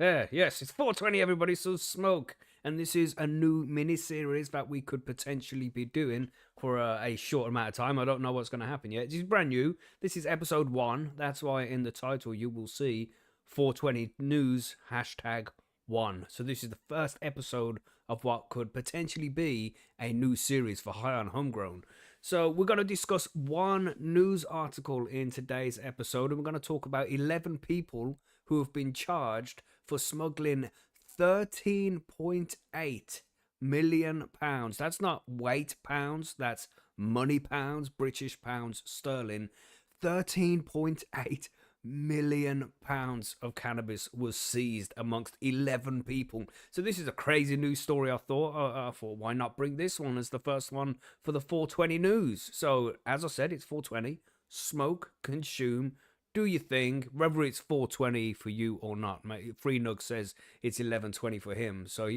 Yes, it's 420, everybody, so smoke. And this is a new mini series that we could potentially be doing for a short amount of time. I don't know what's going to happen yet. This is brand new. This is episode 1. That's why in the title you will see 420 news hashtag 1. So this is the first episode of what could potentially be a new series for High on Homegrown. So we're going to discuss one news article in today's episode, and we're going to talk about 11 people who have been charged for smuggling 13.8 million pounds. That's not weight pounds, that's money pounds, British pounds sterling. 13.8 million pounds of cannabis was seized amongst 11 people. So this is a crazy news story. I thought why not bring this one as the first one for the 420 news. So as I said, it's 420. Smoke, consume, do your thing, whether it's 420 for you or not. Mate, Free Nug says it's 11:20 for him, so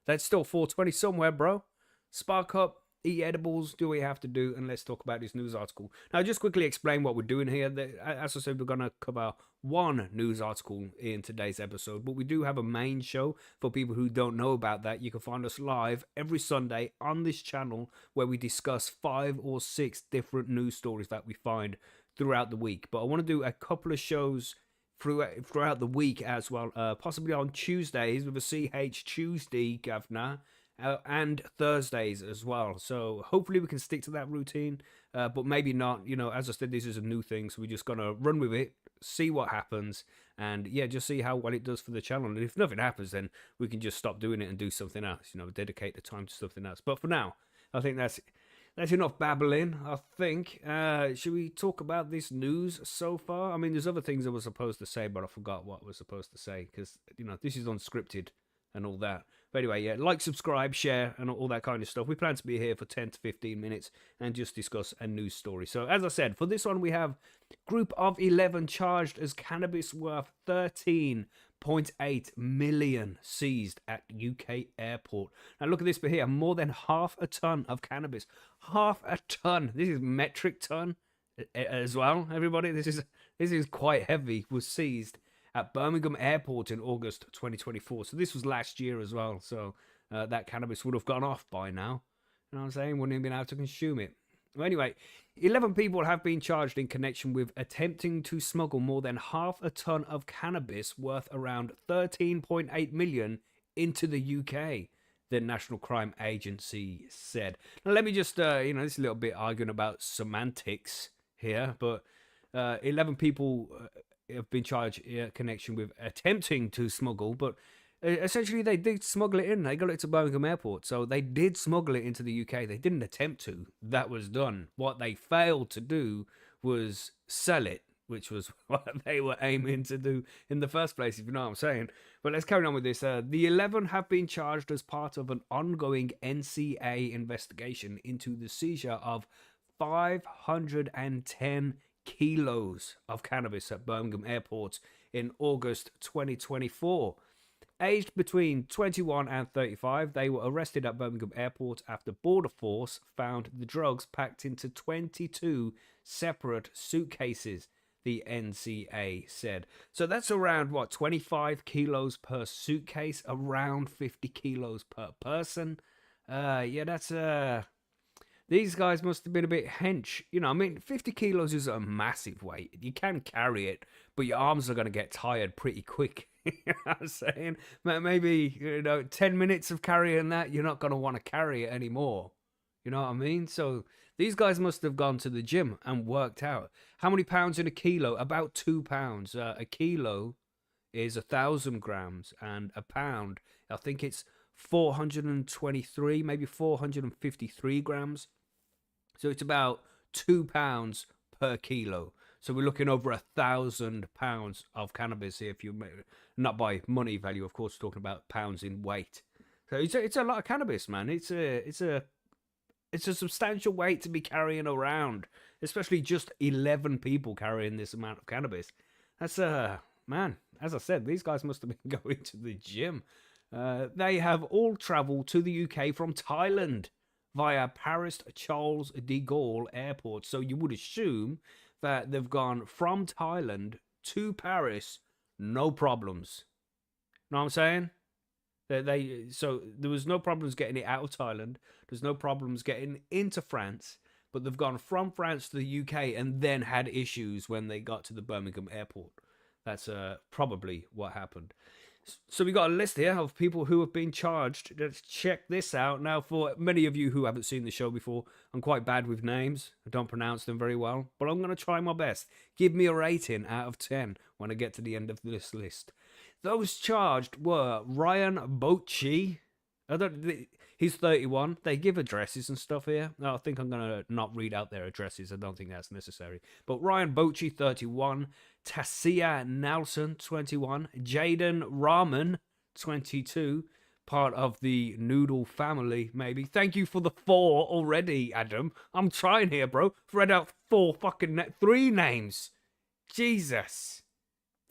that's still 420 somewhere, bro. Spark up, eat edibles, do what you have to do, and let's talk about this news article. Now, just quickly explain what we're doing here. As I said, we're gonna cover one news article in today's episode, but we do have a main show for people who don't know about that. You can find us live every Sunday on this channel where we discuss 5 or 6 different news stories that we find throughout the week. But I want to do a couple of shows throughout the week as well, possibly on Tuesdays with a CH Tuesday, Governor, and Thursdays as well. So hopefully we can stick to that routine, but maybe not. As I said, this is a new thing, so we're just going to run with it, see what happens, and just see how well it does for the channel. And if nothing happens, then we can just stop doing it and do something else, dedicate the time to something else. But for now, I think that's enough babbling, I think. Should we talk about this news so far? I mean, there's other things I was supposed to say, but I forgot what I was supposed to say because, this is unscripted and all that. But anyway, yeah, like, subscribe, share, and all that kind of stuff. We plan to be here for 10 to 15 minutes and just discuss a news story. So, as I said, for this one, we have group of 11 charged as cannabis worth 13.8 million seized at UK airport. Now look at this bit here, more than half a ton of cannabis. Half a ton. This is metric ton as well, everybody. This is quite heavy. Was seized at Birmingham Airport in August 2024. So this was last year as well. So that cannabis would have gone off by now. You know what I'm saying? Wouldn't have been able to consume it. Well, anyway, 11 people have been charged in connection with attempting to smuggle more than half a ton of cannabis worth around 13.8 million into the UK, the National Crime Agency said. Now, let me just, this is a little bit arguing about semantics here, but 11 people have been charged in connection with attempting to smuggle, but essentially they did smuggle it in. They got it to Birmingham Airport, so they did smuggle it into the UK. They didn't attempt to. That was done. What they failed to do was sell it, which was what they were aiming to do in the first place, if you know what I'm saying. But let's carry on with this. The 11 have been charged as part of an ongoing NCA investigation into the seizure of 510 kilos of cannabis at Birmingham Airport in August 2024. Aged between 21 and 35, they were arrested at Birmingham Airport after Border Force found the drugs packed into 22 separate suitcases, the NCA said. So that's around, 25 kilos per suitcase, around 50 kilos per person. That's these guys must have been a bit hench. 50 kilos is a massive weight. You can carry it, but your arms are going to get tired pretty quick. You know what I'm saying? Maybe, 10 minutes of carrying that, you're not going to want to carry it anymore. You know what I mean? So these guys must have gone to the gym and worked out. How many pounds in a kilo? About 2 pounds. A kilo is 1,000 grams, and a pound, I think it's 423, maybe 453 grams. So it's about 2 pounds per kilo. So we're looking over 1,000 pounds of cannabis here. If you not by money value, of course, we're talking about pounds in weight. So it's a lot of cannabis, man. It's a substantial weight to be carrying around, especially just 11 people carrying this amount of cannabis. That's man. As I said, these guys must have been going to the gym. They have all travelled to the UK from Thailand via Paris Charles de Gaulle Airport. So you would assume that they've gone from Thailand to Paris, no problems. Know what I'm saying? So there was no problems getting it out of Thailand. There's no problems getting into France, but they've gone from France to the UK and then had issues when they got to the Birmingham airport. That's probably what happened. So we got a list here of people who have been charged. Let's check this out. Now, for many of you who haven't seen the show before, I'm quite bad with names. I don't pronounce them very well, but I'm going to try my best. Give me a rating out of 10 when I get to the end of this list. Those charged were Ryan Bochi. He's 31. They give addresses and stuff here. No, I think I'm going to not read out their addresses. I don't think that's necessary. But Ryan Bochi, 31. Tassia Nelson, 21. Jaden Rahman, 22. Part of the Noodle family, maybe. Thank you for the 4 already, Adam. I'm trying here, bro. Read out 3 names. Jesus.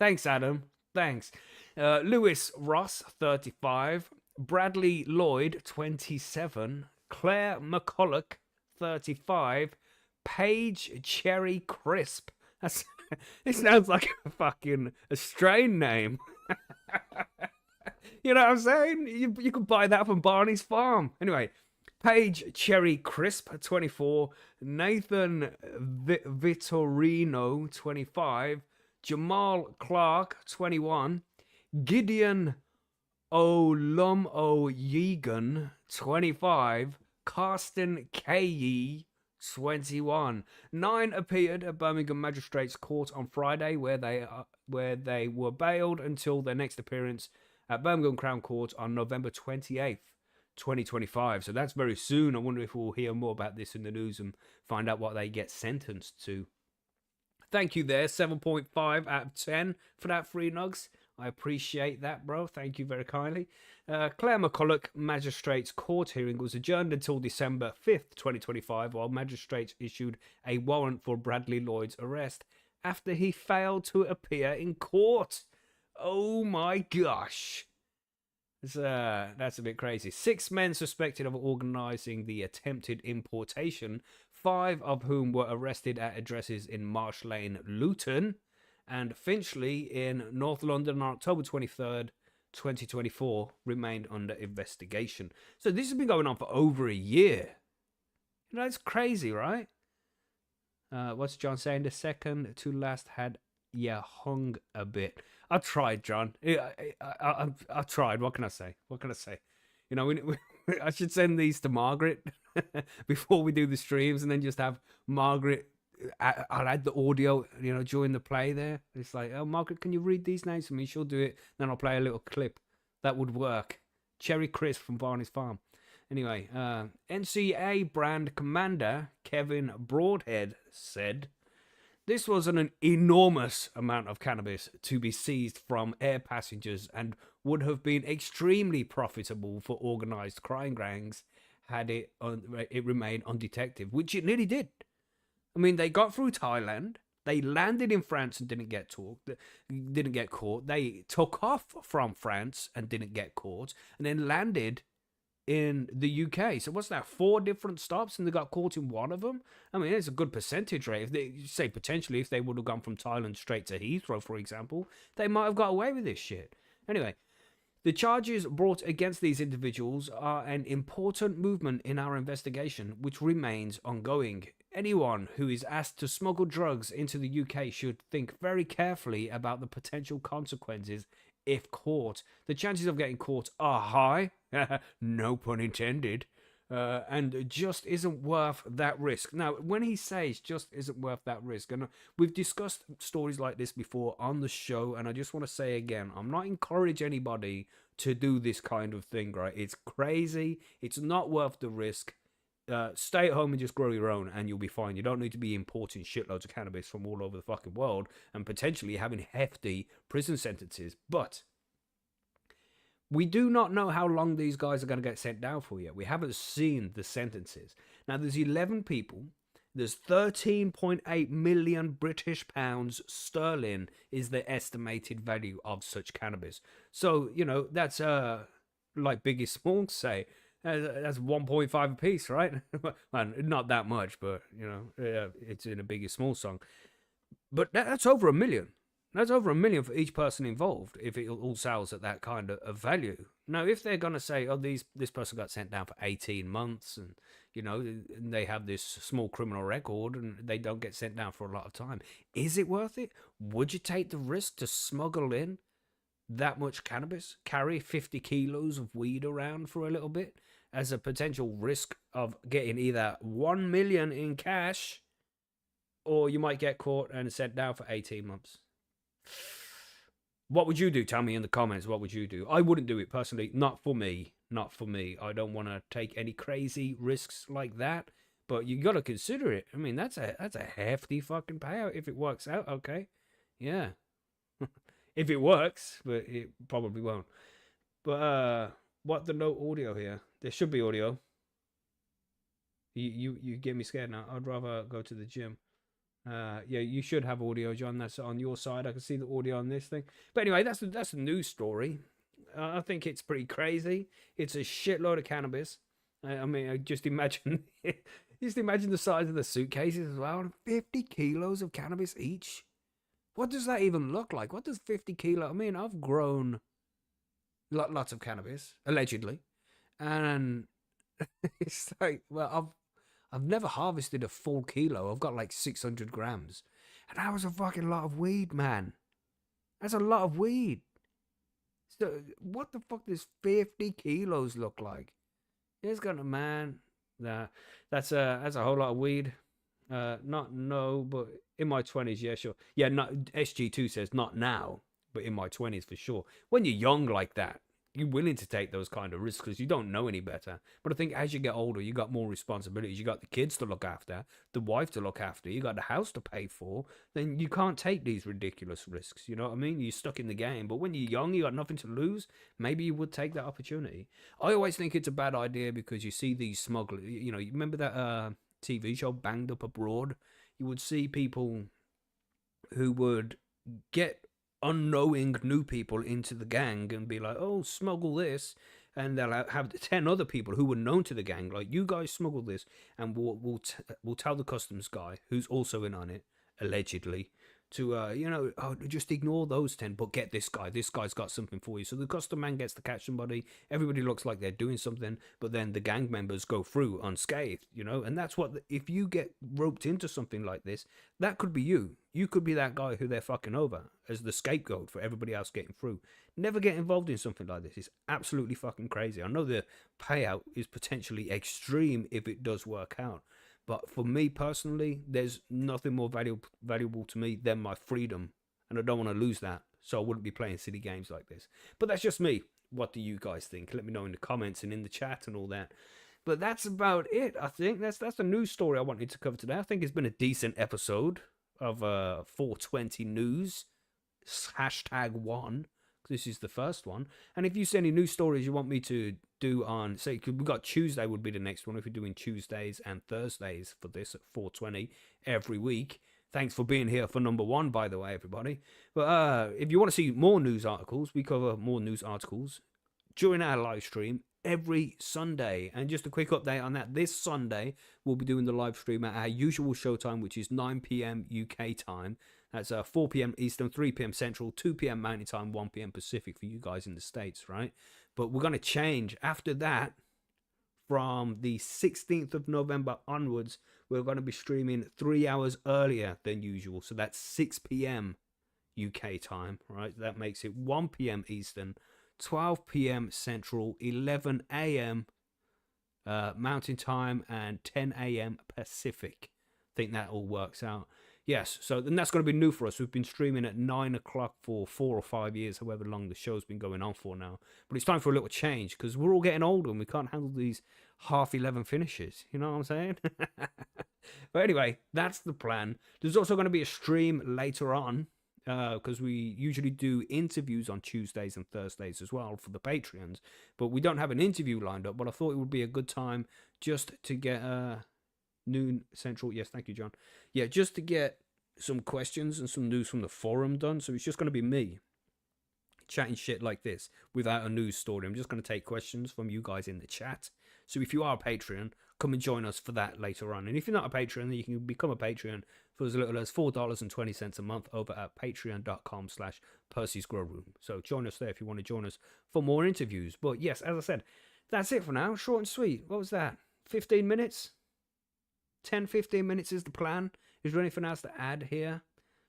Thanks, Adam. Thanks. Lewis Ross, 35. Bradley Lloyd, 27. Claire McCulloch, 35. Paige Cherry Crisp. It sounds like a strain name. You know what I'm saying? You could buy that from Barney's Farm. Anyway, Paige Cherry Crisp, 24. Nathan Vittorino, 25. Jamal Clark, 21. Gideon Yegan, 25. Karsten Kaye, 21. 9 appeared at Birmingham Magistrates Court on Friday, where they were bailed until their next appearance at Birmingham Crown Court on November 28th, 2025. So that's very soon. I wonder if we'll hear more about this in the news and find out what they get sentenced to. Thank you there, 7.5 out of 10 for that free nugs. I appreciate that, bro. Thank you very kindly. Claire McCulloch Magistrates Court hearing was adjourned until December 5th, 2025, while magistrates issued a warrant for Bradley Lloyd's arrest after he failed to appear in court. Oh my gosh. That's a bit crazy. 6 men suspected of organising the attempted importation, 5 of whom were arrested at addresses in Marsh Lane, Luton, and Finchley in North London on October 23rd, 2024, remained under investigation. So this has been going on for over a year. You know, it's crazy, right? What's John saying? The second to last had hung a bit. I tried, John. I tried. What can I say? You know, I should send these to Margaret before we do the streams, and then just have Margaret. I'll add the audio, you know, during the play there. It's like, oh, Margaret, can you read these names for me? She'll do it. Then I'll play a little clip. That would work. Cherry Crisp from Barney's Farm. Anyway, NCA brand commander Kevin Broadhead said, this was an enormous amount of cannabis to be seized from air passengers and would have been extremely profitable for organised crime gangs had it remained undetected, which it nearly did. I mean, they got through Thailand, they landed in France and didn't get caught. They took off from France and didn't get caught, and then landed in the UK. So what's that, 4 different stops, and they got caught in one of them? I mean, it's a good percentage rate. If they say potentially, if they would have gone from Thailand straight to Heathrow, for example, they might have got away with this shit. Anyway, the charges brought against these individuals are an important movement in our investigation, which remains ongoing. Anyone who is asked to smuggle drugs into the UK should think very carefully about the potential consequences if caught. The chances of getting caught are high, no pun intended, and just isn't worth that risk. Now, when he says just isn't worth that risk, and we've discussed stories like this before on the show, and I just want to say again, I'm not encouraging anybody to do this kind of thing, right? It's crazy. It's not worth the risk. Stay at home and just grow your own and you'll be fine. You don't need to be importing shitloads of cannabis from all over the fucking world and potentially having hefty prison sentences. But we do not know how long these guys are going to get sent down for yet. We haven't seen the sentences. Now, there's 11 people. There's 13.8 million British pounds sterling is the estimated value of such cannabis. So, you know, that's like Biggie Smalls say, that's 1.5 a piece, right? Well, not that much, but, you know, it's in a Biggie Smalls song. But that's over $1 million. That's over $1 million for each person involved if it all sells at that kind of value. Now, if they're going to say, oh, this person got sent down for 18 months and, and they have this small criminal record and they don't get sent down for a lot of time, is it worth it? Would you take the risk to smuggle in that much cannabis, carry 50 kilos of weed around for a little bit as a potential risk of getting either 1 million in cash or you might get caught and sent down for 18 months? What would you do? Tell me in the comments. What would you do? I wouldn't do it personally. Not for me. Not for me. I don't want to take any crazy risks like that. But you got to consider it. I mean, that's a hefty fucking payout if it works out. Okay, yeah, if it works, but it probably won't. But what the no audio here? There should be audio. You get me scared now. I'd rather go to the gym. Yeah, you should have audio, John. That's on your side. I can see the audio on this thing. But anyway, that's a news story. I think it's pretty crazy. It's a shitload of cannabis. I mean, just imagine, just imagine the size of the suitcases as well. 50 kilos of cannabis each. What does that even look like? What does 50 kilo? I mean, I've grown lots of cannabis allegedly, and it's like, well, I've never harvested a full kilo. I've got like 600 grams. And that was a fucking lot of weed, man. That's a lot of weed. So what the fuck does 50 kilos look like? It's gonna, man. Nah, that's a whole lot of weed. But in my 20s, yeah, sure. Yeah, not SG2 says not now, but in my 20s for sure. When you're young like that, you're willing to take those kind of risks because you don't know any better. But I think as you get older, you got more responsibilities. You got the kids to look after, the wife to look after, you got the house to pay for. Then you can't take these ridiculous risks. You know what I mean? You're stuck in the game. But when you're young, you got nothing to lose. Maybe you would take that opportunity. I always think it's a bad idea because you see these smugglers. You remember that TV show Banged Up Abroad? You would see people who would get unknowing new people into the gang and be like, oh, smuggle this, and they'll have 10 other people who were known to the gang like, you guys smuggle this, and we'll tell the customs guy who's also in on it allegedly to just ignore those 10 but get this guy's got something for you. So the custom man gets to catch somebody, everybody looks like they're doing something, but then the gang members go through unscathed, and that's what if you get roped into something like this, that could be you could be that guy who they're fucking over as the scapegoat for everybody else getting through. Never get involved in something like this. It's absolutely fucking crazy. I know the payout is potentially extreme if it does work out, but for me personally, there's nothing more valuable to me than my freedom, and I don't want to lose that, so I wouldn't be playing silly games like this. But that's just me. What do you guys think? Let me know in the comments and in the chat and all that. But that's about it, I think. That's the news story I wanted to cover today. I think it's been a decent episode of 420 News, #1. This is the first one. And if you see any news stories you want me to do on, say, we got Tuesday would be the next one if we're doing Tuesdays and Thursdays for this at 420 every week. Thanks for being here for number 1, by the way, everybody. But if you want to see more news articles, we cover more news articles during our live stream every Sunday. And just a quick update on that, this Sunday we'll be doing the live stream at our usual showtime, which is 9 p.m. UK time. That's 4 p.m. Eastern, 3 p.m. Central, 2 p.m. Mountain Time, 1 p.m. Pacific for you guys in the States, right? But we're going to change after that. From the 16th of November onwards, we're going to be streaming 3 hours earlier than usual. So that's 6 p.m. UK time, right? That makes it 1 p.m. Eastern, 12 p.m. Central, 11 a.m. Mountain Time, and 10 a.m. Pacific. I think that all works out. Yes, so then that's going to be new for us. We've been streaming at 9 o'clock for 4 or 5 years, however long the show's been going on for now. But it's time for a little change because we're all getting older and we can't handle these half 11 finishes. You know what I'm saying? But anyway, that's the plan. There's also going to be a stream later on because we usually do interviews on Tuesdays and Thursdays as well for the Patreons. But we don't have an interview lined up, but I thought it would be a good time just to get... noon Central. Yes, thank you, John. Yeah, just to get some questions and some news from the forum done. So it's just going to be me chatting shit like this without a news story. I'm just going to take questions from you guys in the chat. So if you are a Patreon, come and join us for that later on. And if you're not a Patreon, then you can become a Patreon for as little as $4.20 a month over at patreon.com/Percy's Grow Room. So join us there if you want to join us for more interviews. But yes, as I said, that's it for now. Short and sweet. What was that? 15 minutes? 10, 15 minutes is the plan. Is there anything else to add here?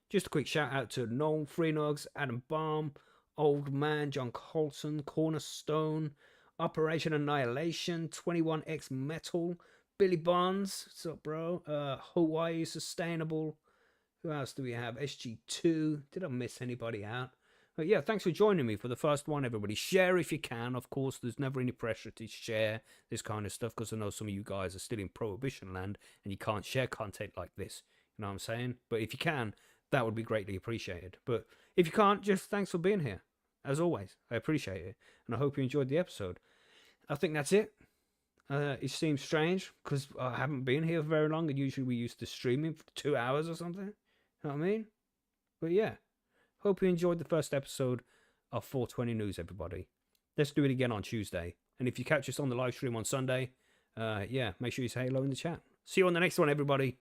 Just a quick shout out to Noel Freenugs, Adam Baum, Old Man, John Colson, Cornerstone, Operation Annihilation, 21X Metal, Billy Bonds, what's up, bro? Hawaii Sustainable. Who else do we have? SG2. Did I miss anybody out? But yeah, thanks for joining me for the first one, everybody. Share if you can. Of course, there's never any pressure to share this kind of stuff because I know some of you guys are still in Prohibition land and you can't share content like this. You know what I'm saying? But if you can, that would be greatly appreciated. But if you can't, just thanks for being here. As always, I appreciate it. And I hope you enjoyed the episode. I think that's it. It seems strange because I haven't been here very long. And usually we used to streaming for 2 hours or something. You know what I mean? But yeah. Hope you enjoyed the first episode of 420 News, everybody. Let's do it again on Tuesday. And if you catch us on the live stream on Sunday, yeah, make sure you say hello in the chat. See you on the next one, everybody.